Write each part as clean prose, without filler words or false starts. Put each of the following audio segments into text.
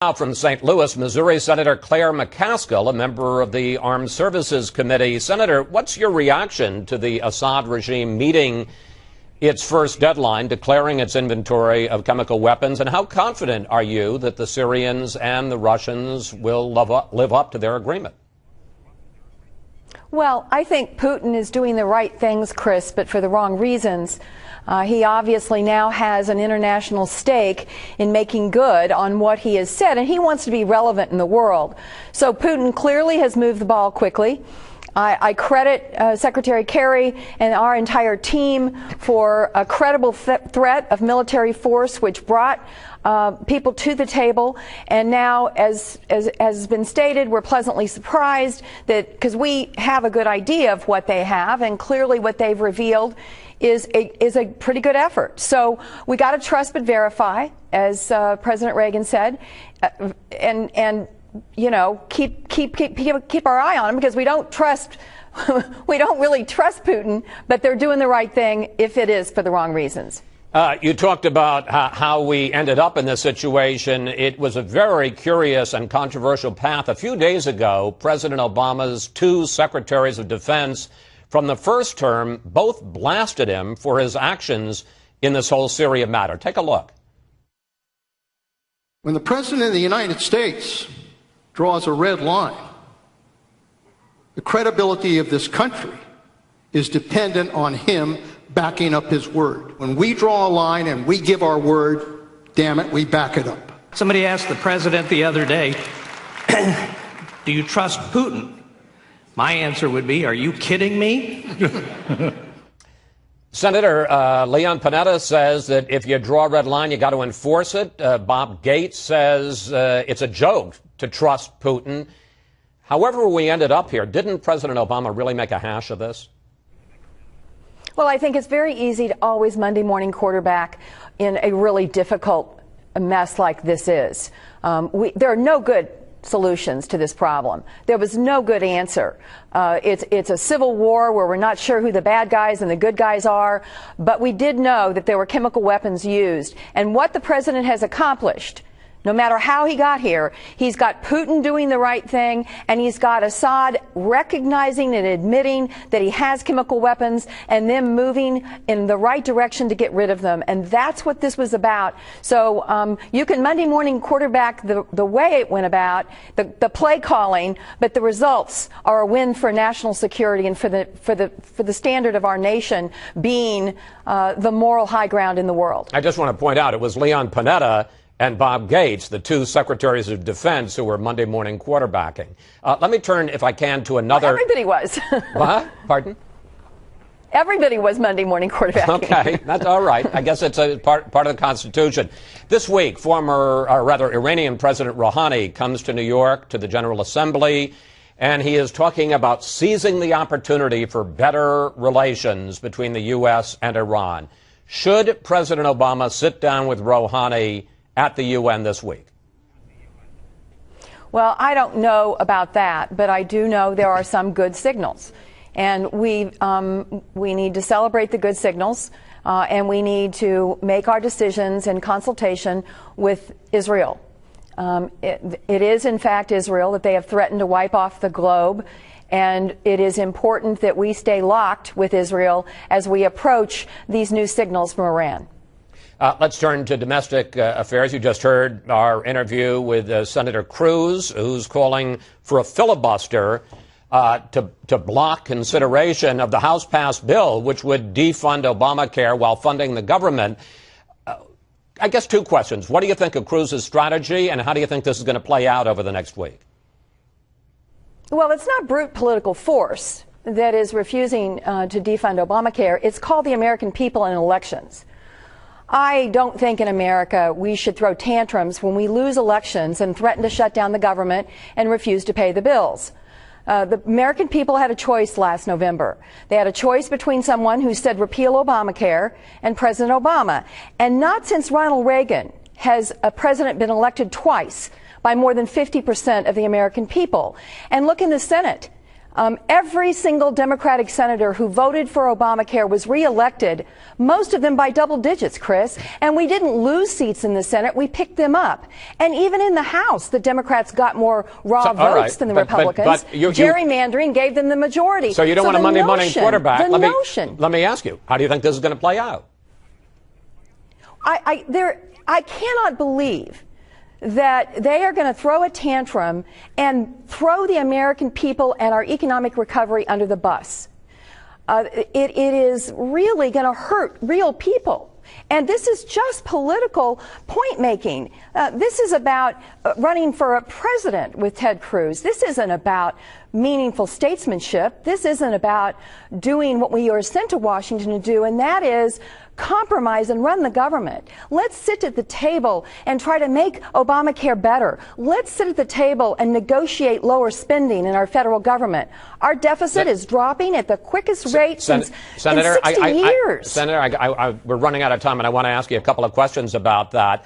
Now from St. Louis, Missouri, Senator Claire McCaskill, a member of the Armed Services Committee. Senator, what's your reaction to the Assad regime meeting its first deadline, declaring its inventory of chemical weapons? And how confident are you that the Syrians and the Russians will live up to their agreement? Well, I think Putin is doing the right things, Chris, but for the wrong reasons. He obviously now has an international stake in making good on what he has said, and he wants to be relevant in the world. So Putin clearly has moved the ball quickly. I credit Secretary Kerry and our entire team for a credible threat of military force, which brought people to the table. And now, as has been stated, we're pleasantly surprised that, because we have a good idea of what they have, and clearly what they've revealed is a pretty good effort. So we got to trust but verify, as President Reagan said, and you know, keep our eye on them, because we don't really trust Putin, but they're doing the right thing if it is for the wrong reasons. You talked about how we ended up in this situation. It was a very curious and controversial path. A few days ago, President Obama's two secretaries of defense from the first term both blasted him for his actions in this whole Syria matter. Take a look. When the President of the United States draws a red line, the credibility of this country is dependent on him backing up his word. When we draw a line and we give our word, damn it, we back it up. Somebody asked the president the other day, do you trust Putin? My answer would be, are you kidding me? Senator Leon Panetta says that if you draw a red line, you got to enforce it. Bob Gates says it's a joke to trust Putin. However we ended up here, didn't President Obama really make a hash of this? Well, I think it's very easy to always Monday morning quarterback in a really difficult mess like this is. There are no good solutions to this problem. There was no good answer. It's a civil war where we're not sure who the bad guys and the good guys are, but we did know that there were chemical weapons used. And what the president has accomplished, no matter how he got here, he's got Putin doing the right thing, and he's got Assad recognizing and admitting that he has chemical weapons, and them moving in the right direction to get rid of them. And that's what this was about. So you can Monday morning quarterback the way it went about, the play calling, but the results are a win for national security and for the standard of our nation being the moral high ground in the world. I just want to point out it was Leon Panetta and Bob Gates, the two secretaries of defense who were Monday morning quarterbacking. Let me turn, if I can, to another. Well, everybody was. What? Pardon? Everybody was Monday morning quarterbacking. Okay, that's all right. I guess it's a part of the Constitution. This week, Iranian President Rouhani comes to New York to the General Assembly, and he is talking about seizing the opportunity for better relations between the U.S. and Iran. Should President Obama sit down with Rouhani at the UN this week? Well, I don't know about that, but I do know there are some good signals. And we need to celebrate the good signals, and we need to make our decisions in consultation with Israel. It is, in fact, Israel that they have threatened to wipe off the globe, and it is important that we stay locked with Israel as we approach these new signals from Iran. Let's turn to domestic affairs. You just heard our interview with Senator Cruz, who's calling for a filibuster to block consideration of the House-passed bill, which would defund Obamacare while funding the government. I guess two questions. What do you think of Cruz's strategy, and how do you think this is going to play out over the next week? Well, it's not brute political force that is refusing to defund Obamacare. It's called the American people in elections. I don't think in America we should throw tantrums when we lose elections and threaten to shut down the government and refuse to pay the bills. The American people had a choice last November. They had a choice between someone who said repeal Obamacare and President Obama. And not since Ronald Reagan has a president been elected twice by more than 50% of the American people. And look in the Senate. Every single Democratic senator who voted for Obamacare was reelected, most of them by double digits, Chris. And we didn't lose seats in the Senate. We picked them up. And even in the House, the Democrats got more votes than the Republicans. Gerrymandering gave them the majority. So you don't want a Monday morning quarterback. Let me ask you, how do you think this is going to play out? I cannot believe that they are going to throw a tantrum and throw the American people and our economic recovery under the bus. It is really going to hurt real people. And this is just political point making. This is about running for a president with Ted Cruz. This isn't about meaningful statesmanship. This isn't about doing what we are sent to Washington to do, and that is compromise and run the government. Let's sit at the table and try to make Obamacare better. Let's sit at the table and negotiate lower spending in our federal government. Our deficit is dropping at the quickest rate since in 60 years. Senator, we're running out of time, and I want to ask you a couple of questions about that.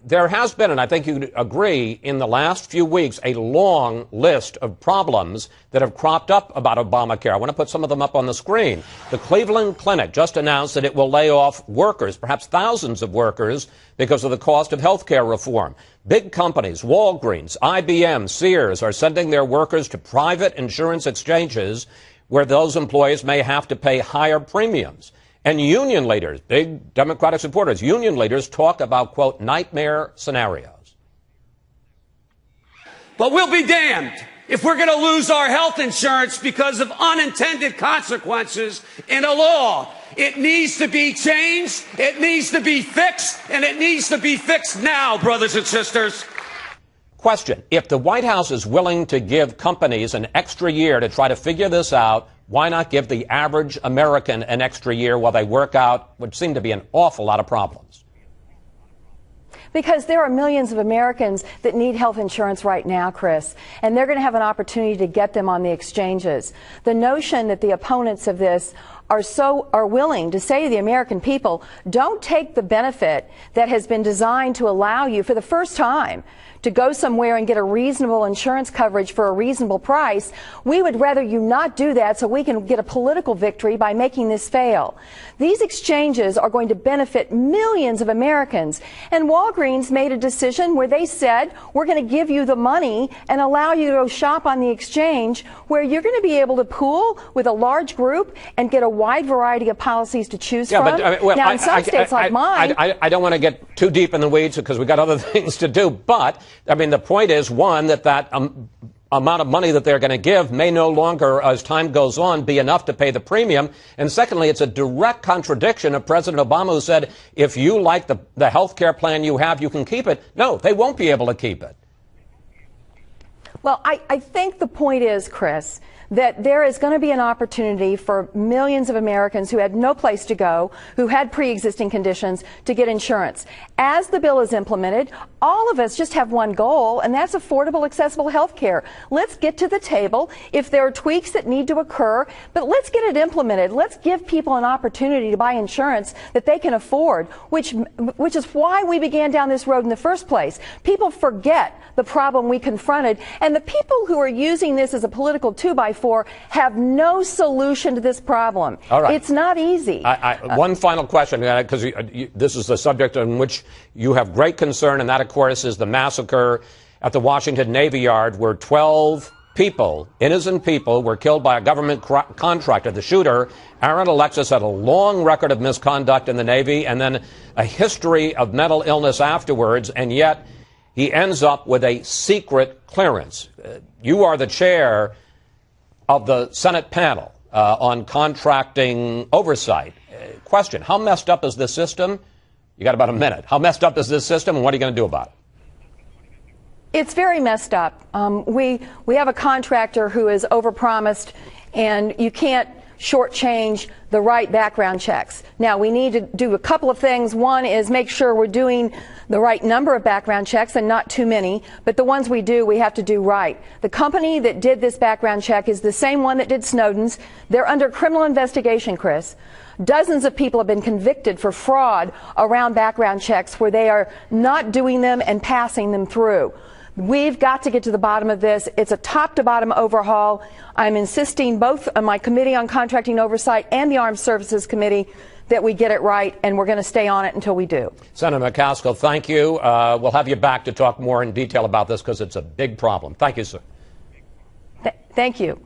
There has been, and I think you'd agree, in the last few weeks, a long list of problems that have cropped up about Obamacare. I want to put some of them up on the screen. The Cleveland Clinic just announced that it will lay off workers, perhaps thousands of workers, because of the cost of health care reform. Big companies, Walgreens, IBM, Sears, are sending their workers to private insurance exchanges where those employees may have to pay higher premiums. And union leaders, big Democratic supporters, union leaders talk about, quote, nightmare scenarios. But we'll be damned if we're going to lose our health insurance because of unintended consequences in a law. It needs to be changed, it needs to be fixed, and it needs to be fixed now, brothers and sisters. Question. If the White House is willing to give companies an extra year to try to figure this out, why not give the average American an extra year while they work out what seem to be an awful lot of problems? Because there are millions of Americans that need health insurance right now, Chris, and they're going to have an opportunity to get them on the exchanges. The notion that the opponents of this are willing to say to the American people, don't take the benefit that has been designed to allow you for the first time to go somewhere and get a reasonable insurance coverage for a reasonable price. We would rather you not do that so we can get a political victory by making this fail. These exchanges are going to benefit millions of Americans. And Walgreens made a decision where they said, we're going to give you the money and allow you to go shop on the exchange, where you're going to be able to pool with a large group and get a wide variety of policies to choose from. Now, in some states like mine, I don't want to get too deep in the weeds because we've got other things to do, but I mean, the point is, one, that amount of money that they're going to give may no longer, as time goes on, be enough to pay the premium. And secondly, it's a direct contradiction of President Obama, who said, if you like the health care plan you have, you can keep it. No, they won't be able to keep it. Well, I think the point is, Chris, that there is going to be an opportunity for millions of Americans who had no place to go, who had pre-existing conditions, to get insurance. As the bill is implemented, all of us just have one goal, and that's affordable, accessible health care. Let's get to the table. If there are tweaks that need to occur, but let's get it implemented. Let's give people an opportunity to buy insurance that they can afford, which is why we began down this road in the first place. People forget the problem we confronted, and the people who are using this as a political 2x4 have no solution to this problem. All right. It's not easy. One final question, because this is the subject on which you have great concern, and that, of course, is the massacre at the Washington Navy Yard, where 12 people, innocent people, were killed by a government contractor. The shooter, Aaron Alexis, had a long record of misconduct in the Navy and then a history of mental illness afterwards, and yet he ends up with a secret clearance. You are the chair of the Senate panel on contracting oversight. Question, how messed up is this system? You got about a minute. How messed up is this system, and what are you going to do about it? It's very messed up. We have a contractor who is overpromised, and you can't shortchange the right background checks. Now, we need to do a couple of things. One is make sure we're doing the right number of background checks and not too many, but the ones we do, we have to do right. The company that did this background check is the same one that did Snowden's. They're under criminal investigation, Chris. Dozens of people have been convicted for fraud around background checks where they are not doing them and passing them through. We've got to get to the bottom of this. It's a top-to-bottom overhaul. I'm insisting both on my Committee on Contracting Oversight and the Armed Services Committee that we get it right, and we're going to stay on it until we do. Senator McCaskill, thank you. We'll have you back to talk more in detail about this because it's a big problem. Thank you, sir. Thank you.